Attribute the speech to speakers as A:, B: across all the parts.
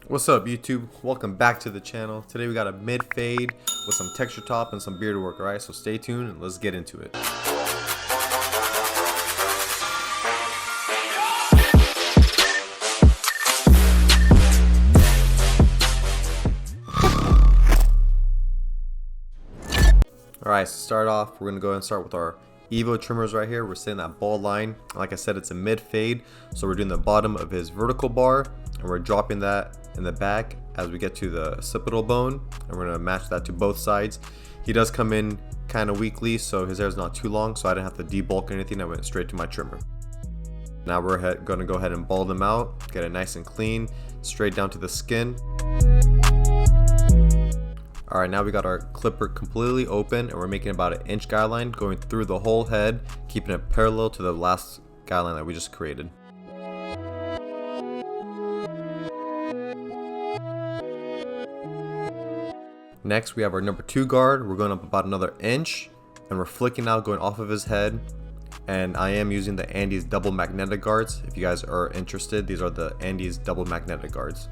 A: What's up YouTube? Welcome back to the channel. Today we got a mid fade with some texture top and some beard work, alright? So stay tuned and let's get into it. Alright, so to start off, we're going to go ahead and start with our Evo trimmers right here. We're setting that bald line. Like I said, it's a mid fade, so we're doing the bottom of his vertical bar and we're dropping that in the back as we get to the occipital bone, and we're going to match that to both sides. He does come in kind of weakly, so his hair is not too long, so I didn't have to debulk or anything. I went straight to my trimmer. Now we're going to go ahead and bald him out, get it nice and clean, straight down to the skin. Alright, now we got our clipper completely open and we're making about an inch guideline going through the whole head, keeping it parallel to the last guideline that we just created. Next we have our number 2 guard. We're going up about another inch and we're flicking out going off of his head, and I am using the Andy's double magnetic guards. If you guys are interested, these are the Andy's double magnetic guards.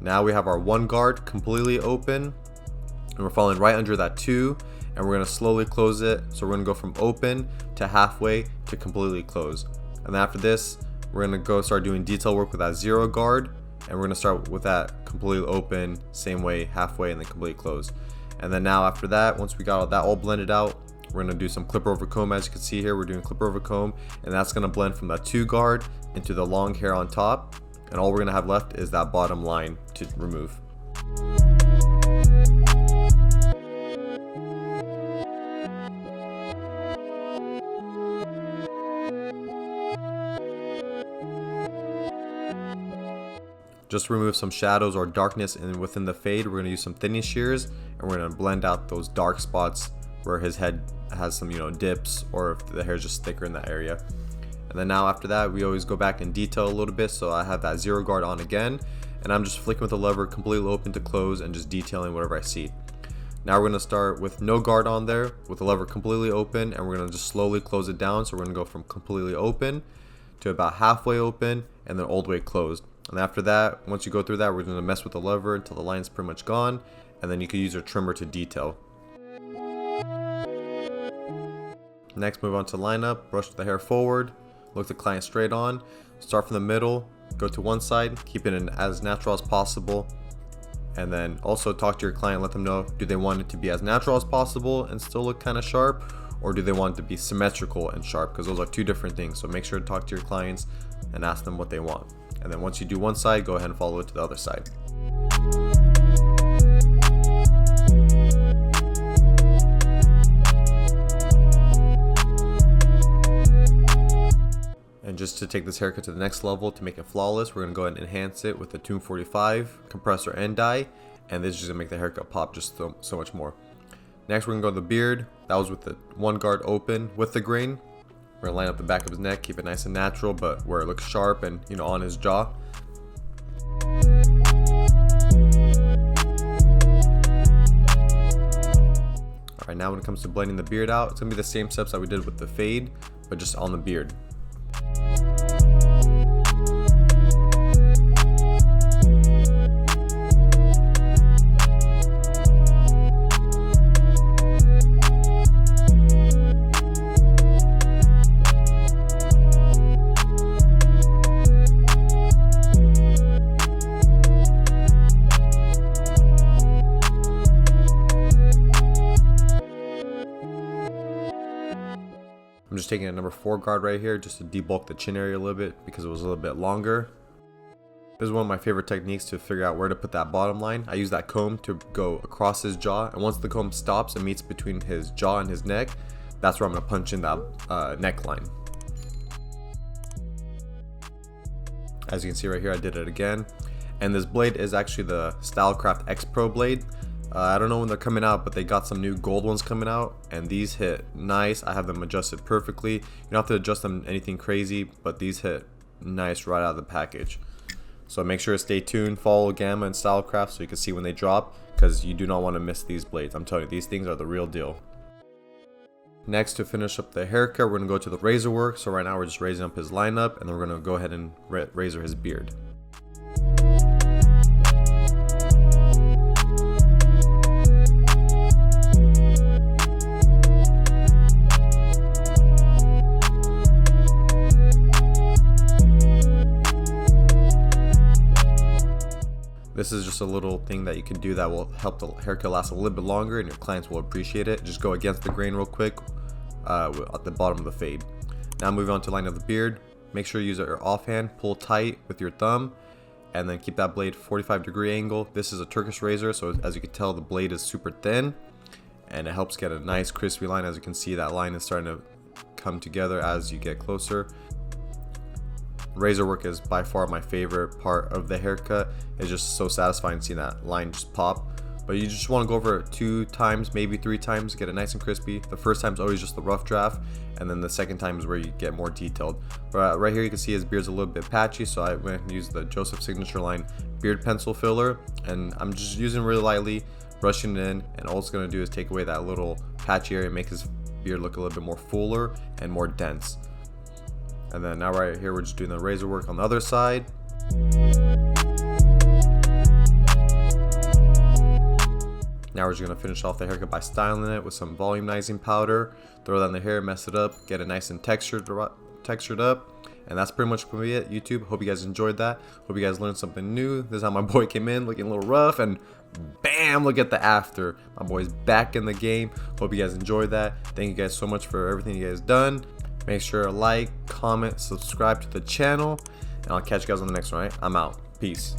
A: Now we have our 1 guard completely open and we're falling right under that 2, and we're going to slowly close it. So we're going to go from open to halfway to completely close, and then after this we're going to go start doing detail work with that 0 guard, and we're going to start with that completely open, same way, halfway, and then completely closed. And then now after that, once we got that all blended out, we're going to do some clipper over comb. As you can see here, we're doing clipper over comb, and that's going to blend from that 2 guard into the long hair on top, and all we're going to have left is that bottom line to remove. Just to remove some shadows or darkness within the fade, we're going to use some thinning shears and we're going to blend out those dark spots where his head has some, dips, or if the hair is just thicker in that area. And then now after that, we always go back and detail a little bit. So I have that 0 guard on again, and I'm just flicking with the lever completely open to close and just detailing whatever I see. Now we're going to start with no guard on there, with the lever completely open, and we're going to just slowly close it down. So we're going to go from completely open to about halfway open and then all the way closed. And after that, once you go through that, we're going to mess with the lever until the line's pretty much gone, and then you can use your trimmer to detail. Next, move on to lineup, brush the hair forward, look the client straight on, start from the middle, go to one side, keep it in as natural as possible, and then also talk to your client, let them know, do they want it to be as natural as possible and still look kind of sharp, or do they want it to be symmetrical and sharp, because those are 2 different things. So make sure to talk to your clients and ask them what they want. And then once you do one side, go ahead and follow it to the other side. And just to take this haircut to the next level, to make it flawless, we're going to go ahead and enhance it with the Tune 45 compressor and dye, and this is just going to make the haircut pop just so much more. Next we're going to go to the beard. That was with the 1 guard open with the grain. We're going to line up the back of his neck, keep it nice and natural, but where it looks sharp and, on his jaw. Alright, now when it comes to blending the beard out, it's going to be the same steps that we did with the fade, but just on the beard. I'm just taking a number 4 guard right here just to debulk the chin area a little bit because it was a little bit longer. This is one of my favorite techniques to figure out where to put that bottom line. I use that comb to go across his jaw, and once the comb stops and meets between his jaw and his neck, that's where I'm going to punch in that neckline. As you can see right here, I did it again. And this blade is actually the Stylecraft X Pro blade. I don't know when they're coming out, but they got some new gold ones coming out, and these hit nice. I have them adjusted perfectly. You don't have to adjust them anything crazy, but these hit nice right out of the package. So make sure to stay tuned, follow Gamma and Stylecraft so you can see when they drop, because you do not want to miss these blades. I'm telling you, these things are the real deal. Next, to finish up the haircut, we're going to go to the razor work. So right now we're just raising up his lineup, and then we're going to go ahead and razor his beard. This is just a little thing that you can do that will help the haircut last a little bit longer, and your clients will appreciate it. Just go against the grain real quick at the bottom of the fade. Now moving on to line of the beard. Make sure you use your offhand, pull tight with your thumb, and then keep that blade 45-degree angle. This is a Turkish razor, so as you can tell, the blade is super thin, and it helps get a nice crispy line. As you can see, that line is starting to come together as you get closer. Razor work is by far my favorite part of the haircut. It's just so satisfying seeing that line just pop. But you just want to go over it 2 times, maybe 3 times, get it nice and crispy. The first time is always just the rough draft, and then the second time is where you get more detailed. But right here you can see his beard's a little bit patchy, so I went and used the Joseph Signature Line beard pencil filler, and I'm just using it really lightly, brushing it in, and all it's going to do is take away that little patchy area and make his beard look a little bit more fuller and more dense. And then now right here we're just doing the razor work on the other side. Now we're just going to finish off the haircut by styling it with some volumizing powder. Throw that in the hair, mess it up, get it nice and textured up. And that's pretty much going to be it, YouTube. Hope you guys enjoyed that. Hope you guys learned something new. This is how my boy came in looking a little rough, and bam, look at the after. My boy's back in the game. Hope you guys enjoyed that. Thank you guys so much for everything you guys done. Make sure to like, comment, subscribe to the channel, and I'll catch you guys on the next one, right? I'm out. Peace.